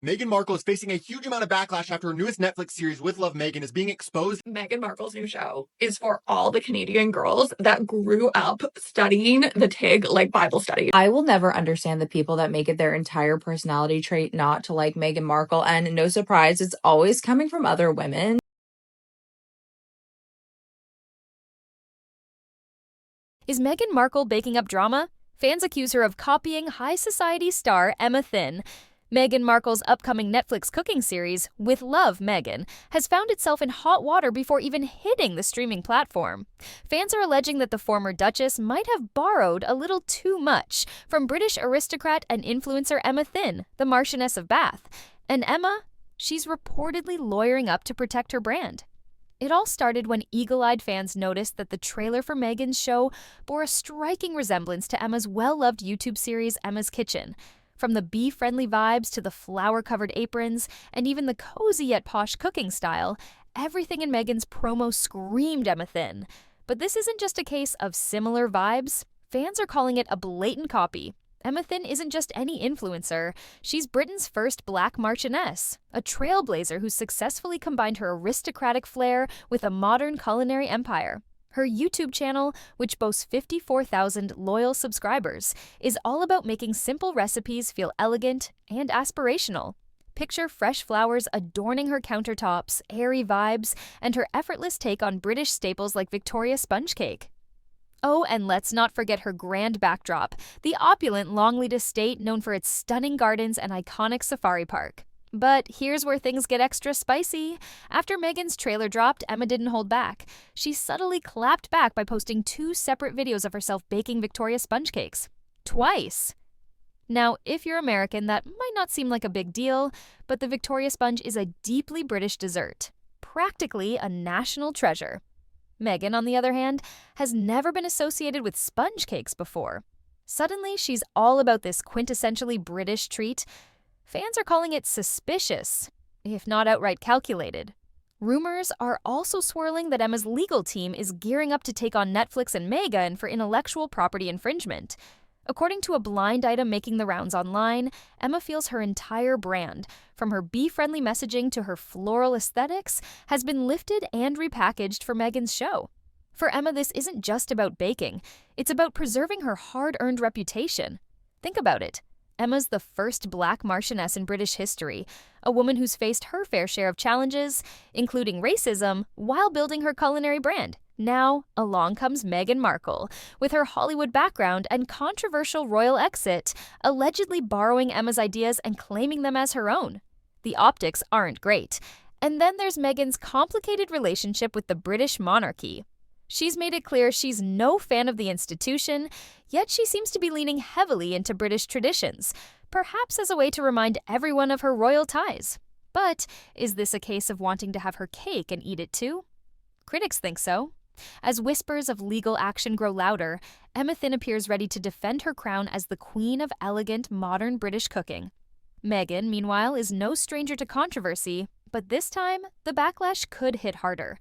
Meghan Markle is facing a huge amount of backlash after her newest Netflix series, With Love Meghan, is being exposed. Meghan Markle's new show is for all the Canadian girls that grew up studying the TIG like Bible study. I will never understand the people that make it their entire personality trait not to like Meghan Markle, and no surprise, it's always coming from other women. Is Meghan Markle baking up drama? Fans accuse her of copying high society star Emma Thynn. Meghan Markle's upcoming Netflix cooking series, With Love Meghan, has found itself in hot water before even hitting the streaming platform. Fans are alleging that the former Duchess might have borrowed a little too much from British aristocrat and influencer Emma Thynn, the Marchioness of Bath. And Emma? She's reportedly lawyering up to protect her brand. It all started when eagle-eyed fans noticed that the trailer for Meghan's show bore a striking resemblance to Emma's well-loved YouTube series Emma's Kitchen. From the bee-friendly vibes to the flower-covered aprons and even the cozy yet posh cooking style, everything in Meghan's promo screamed Emma Thynn. But this isn't just a case of similar vibes. Fans are calling it a blatant copy. Emma Thynn isn't just any influencer. She's Britain's first Black Marchioness, a trailblazer who successfully combined her aristocratic flair with a modern culinary empire. Her YouTube channel, which boasts 54,000 loyal subscribers, is all about making simple recipes feel elegant and aspirational. Picture fresh flowers adorning her countertops, airy vibes, and her effortless take on British staples like Victoria sponge cake. Oh, and let's not forget her grand backdrop, the opulent Longleat estate known for its stunning gardens and iconic safari park. But here's where things get extra spicy. After Meghan's trailer dropped, Emma didn't hold back. She subtly clapped back by posting 2 separate videos of herself baking Victoria sponge cakes. Twice. Now, if you're American, that might not seem like a big deal, but the Victoria sponge is a deeply British dessert, practically a national treasure. Meghan, on the other hand, has never been associated with sponge cakes before. Suddenly, she's all about this quintessentially British treat. Fans are calling it suspicious, if not outright calculated. Rumors are also swirling that Emma's legal team is gearing up to take on Netflix and Meghan for intellectual property infringement. According to a blind item making the rounds online, Emma feels her entire brand, from her bee-friendly messaging to her floral aesthetics, has been lifted and repackaged for Meghan's show. For Emma, this isn't just about baking. It's about preserving her hard-earned reputation. Think about it. Emma's the first Black Marchioness in British history, a woman who's faced her fair share of challenges, including racism, while building her culinary brand. Now, along comes Meghan Markle, with her Hollywood background and controversial royal exit, allegedly borrowing Emma's ideas and claiming them as her own. The optics aren't great. And then there's Meghan's complicated relationship with the British monarchy. She's made it clear she's no fan of the institution, yet she seems to be leaning heavily into British traditions, perhaps as a way to remind everyone of her royal ties. But is this a case of wanting to have her cake and eat it too? Critics think so. As whispers of legal action grow louder, Emma Thynn appears ready to defend her crown as the queen of elegant, modern British cooking. Meghan, meanwhile, is no stranger to controversy, but this time, the backlash could hit harder.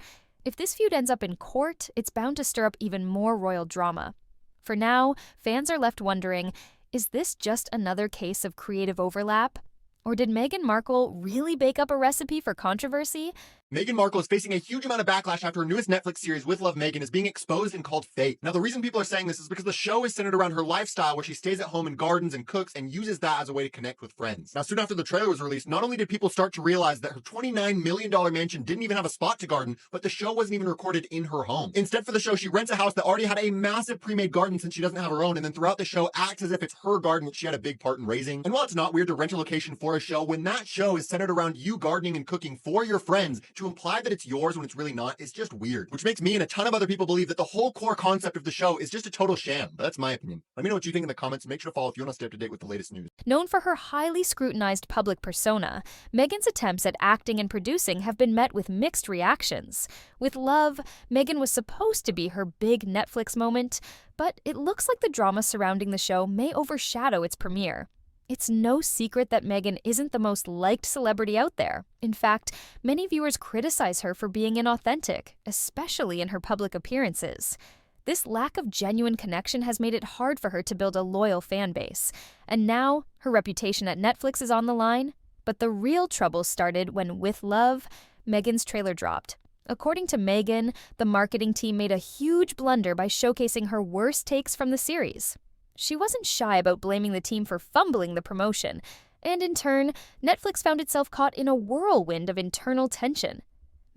If this feud ends up in court, it's bound to stir up even more royal drama. For now, fans are left wondering, is this just another case of creative overlap? Or did Meghan Markle really bake up a recipe for controversy? Meghan Markle is facing a huge amount of backlash after her newest Netflix series, With Love Meghan, is being exposed and called fake. Now, the reason people are saying this is because the show is centered around her lifestyle where she stays at home and gardens and cooks and uses that as a way to connect with friends. Now, soon after the trailer was released, not only did people start to realize that her $29 million mansion didn't even have a spot to garden, but the show wasn't even recorded in her home. Instead, for the show, she rents a house that already had a massive pre-made garden since she doesn't have her own, and then throughout the show acts as if it's her garden, which she had a big part in raising. And while it's not weird to rent a location for a show, when that show is centered around you gardening and cooking for your friends, to imply that it's yours when it's really not is just weird, which makes me and a ton of other people believe that the whole core concept of the show is just a total sham. But that's my opinion. Let me know what you think in the comments, and make sure to follow if you want to stay up to date with the latest news. Known for her highly scrutinized public persona, Meghan's attempts at acting and producing have been met with mixed reactions. With Love, Meghan was supposed to be her big Netflix moment, but it looks like the drama surrounding the show may overshadow its premiere. It's no secret that Meghan isn't the most liked celebrity out there. In fact, many viewers criticize her for being inauthentic, especially in her public appearances. This lack of genuine connection has made it hard for her to build a loyal fan base. And now, her reputation at Netflix is on the line. But the real trouble started when With Love, Meghan's trailer dropped. According to Meghan, the marketing team made a huge blunder by showcasing her worst takes from the series. She wasn't shy about blaming the team for fumbling the promotion, and in turn, Netflix found itself caught in a whirlwind of internal tension.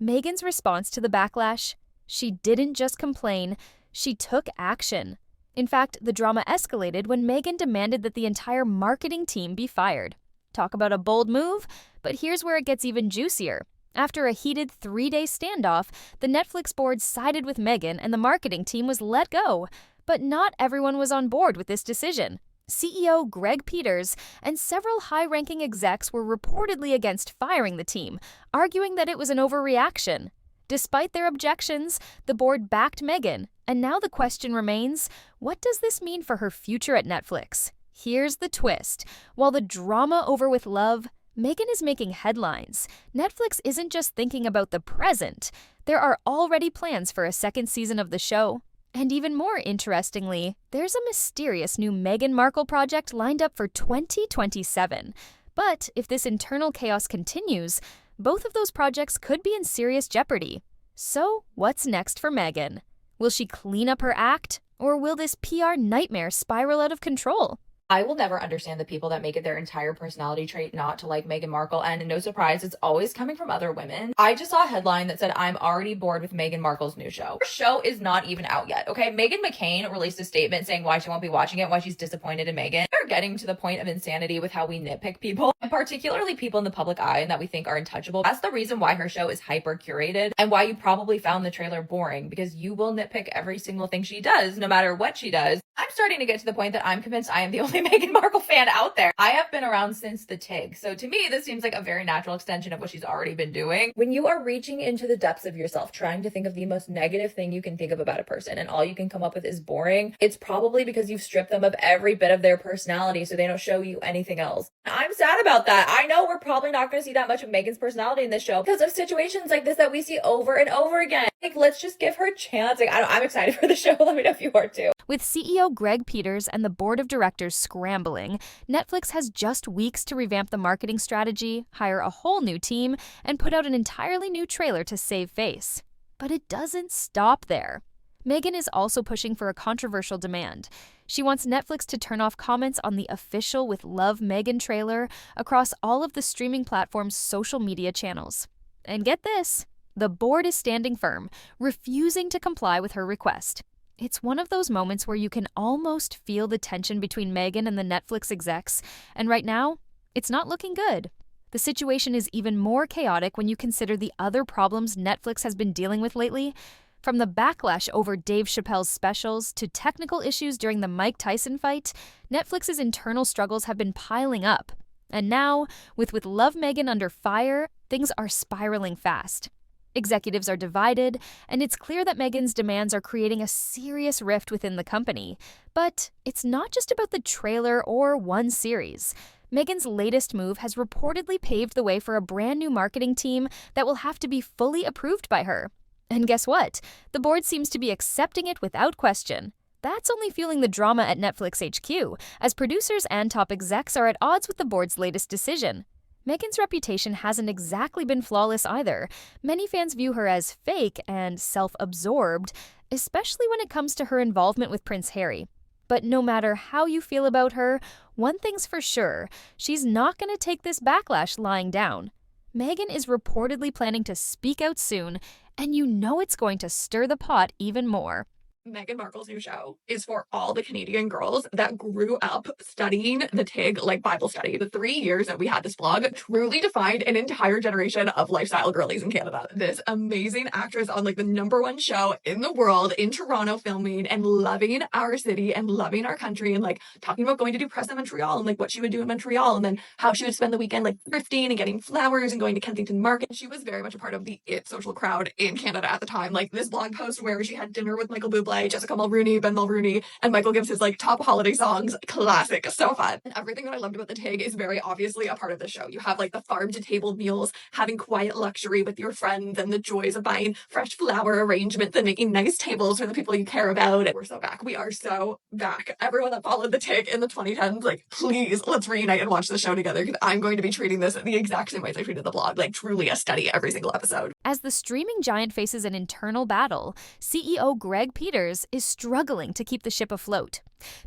Meghan's response to the backlash? She didn't just complain, she took action. In fact, the drama escalated when Meghan demanded that the entire marketing team be fired. Talk about a bold move, but here's where it gets even juicier. After a heated 3-day standoff, the Netflix board sided with Meghan and the marketing team was let go. But not everyone was on board with this decision. CEO Greg Peters and several high-ranking execs were reportedly against firing the team, arguing that it was an overreaction. Despite their objections, the board backed Meghan, and now the question remains, what does this mean for her future at Netflix? Here's the twist. While the drama over With Love, Meghan is making headlines. Netflix isn't just thinking about the present. There are already plans for a second season of the show. And even more interestingly, there's a mysterious new Meghan Markle project lined up for 2027. But if this internal chaos continues, both of those projects could be in serious jeopardy. So, what's next for Meghan? Will she clean up her act, or will this PR nightmare spiral out of control? I will never understand the people that make it their entire personality trait not to like Meghan Markle, and no surprise, it's always coming from other women. I just saw a headline that said, I'm already bored with Meghan Markle's new show. Her show is not even out yet, okay? Meghan McCain released a statement saying why she won't be watching it, why she's disappointed in Meghan. We're getting to the point of insanity with how we nitpick people, and particularly people in the public eye and that we think are untouchable. That's the reason why her show is hyper curated and why you probably found the trailer boring, because you will nitpick every single thing she does, no matter what she does. I'm starting to get to the point that I'm convinced I am the only Meghan Markle fan out there. I have been around since the TIG, so to me, this seems like a very natural extension of what she's already been doing. When you are reaching into the depths of yourself, trying to think of the most negative thing you can think of about a person, and all you can come up with is boring, it's probably because you've stripped them of every bit of their personality so they don't show you anything else. I'm sad about that. I know we're probably not going to see that much of Meghan's personality in this show because of situations like this that we see over and over again. Like, let's just give her a chance. Like, I'm excited for the show. Let me know if you are too. With CEO Greg Peters and the board of directors scrambling, Netflix has just weeks to revamp the marketing strategy, hire a whole new team, and put out an entirely new trailer to save face. But it doesn't stop there. Meghan is also pushing for a controversial demand. She wants Netflix to turn off comments on the official With Love Meghan trailer across all of the streaming platform's social media channels. And get this, the board is standing firm, refusing to comply with her request. It's one of those moments where you can almost feel the tension between Meghan and the Netflix execs, and right now, it's not looking good. The situation is even more chaotic when you consider the other problems Netflix has been dealing with lately. From the backlash over Dave Chappelle's specials to technical issues during the Mike Tyson fight, Netflix's internal struggles have been piling up. And now, with Love Meghan under fire, things are spiraling fast. Executives are divided, and it's clear that Meghan's demands are creating a serious rift within the company. But it's not just about the trailer or one series. Meghan's latest move has reportedly paved the way for a brand new marketing team that will have to be fully approved by her. And guess what? The board seems to be accepting it without question. That's only fueling the drama at Netflix HQ, as producers and top execs are at odds with the board's latest decision. Meghan's reputation hasn't exactly been flawless either. Many fans view her as fake and self-absorbed, especially when it comes to her involvement with Prince Harry. But no matter how you feel about her, one thing's for sure, she's not going to take this backlash lying down. Meghan is reportedly planning to speak out soon, and you know it's going to stir the pot even more. Meghan Markle's new show is for all the Canadian girls that grew up studying the TIG like Bible study. The 3 years that we had this blog truly defined an entire generation of lifestyle girlies in Canada. This amazing actress on like the #1 show in the world in Toronto filming and loving our city and loving our country and like talking about going to do press in Montreal and like what she would do in Montreal and then how she would spend the weekend like thrifting and getting flowers and going to Kensington Market. She was very much a part of the IT social crowd in Canada at the time. Like this blog post where she had dinner with Michael Bublé play. Jessica Mulrooney, Ben Mulrooney, and Michael gives his like top holiday songs. Classic. So fun. And everything that I loved about the TIG is very obviously a part of the show. You have like the farm to table meals, having quiet luxury with your friends, and the joys of buying fresh flower arrangements and making nice tables for the people you care about. And we're so back. We are so back. Everyone that followed the TIG in the 2010s, like, please, let's reunite and watch the show together, because I'm going to be treating this the exact same ways I treated the blog. Like, truly a study every single episode. As the streaming giant faces an internal battle, CEO Greg Peters is struggling to keep the ship afloat.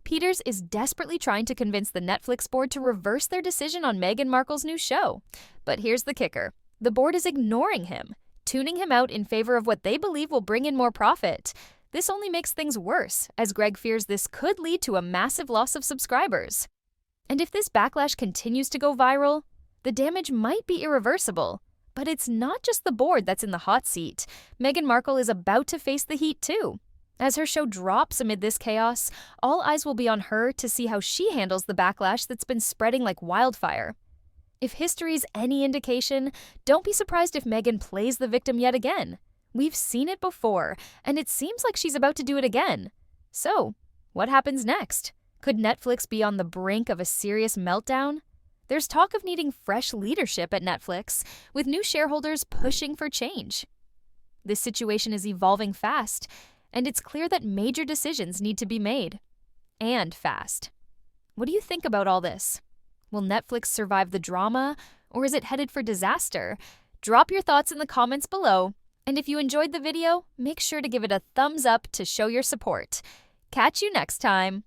Peters is desperately trying to convince the Netflix board to reverse their decision on Meghan Markle's new show. But here's the kicker. The board is ignoring him, tuning him out in favor of what they believe will bring in more profit. This only makes things worse, as Greg fears this could lead to a massive loss of subscribers. And if this backlash continues to go viral, the damage might be irreversible. But it's not just the board that's in the hot seat. Meghan Markle is about to face the heat too. As her show drops amid this chaos, all eyes will be on her to see how she handles the backlash that's been spreading like wildfire. If history's any indication, don't be surprised if Meghan plays the victim yet again. We've seen it before, and it seems like she's about to do it again. So, what happens next? Could Netflix be on the brink of a serious meltdown? There's talk of needing fresh leadership at Netflix, with new shareholders pushing for change. This situation is evolving fast, and it's clear that major decisions need to be made. And fast. What do you think about all this? Will Netflix survive the drama, or is it headed for disaster? Drop your thoughts in the comments below, and if you enjoyed the video, make sure to give it a thumbs up to show your support. Catch you next time!